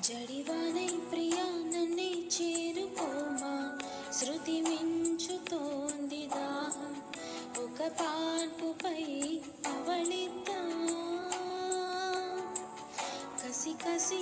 జడివానై ప్రియా నన్నే చేరుకోమా, శృతి మించుతోంది దాహం, ఒక పాన్పుపై అవళిద్దాం. కసి కసి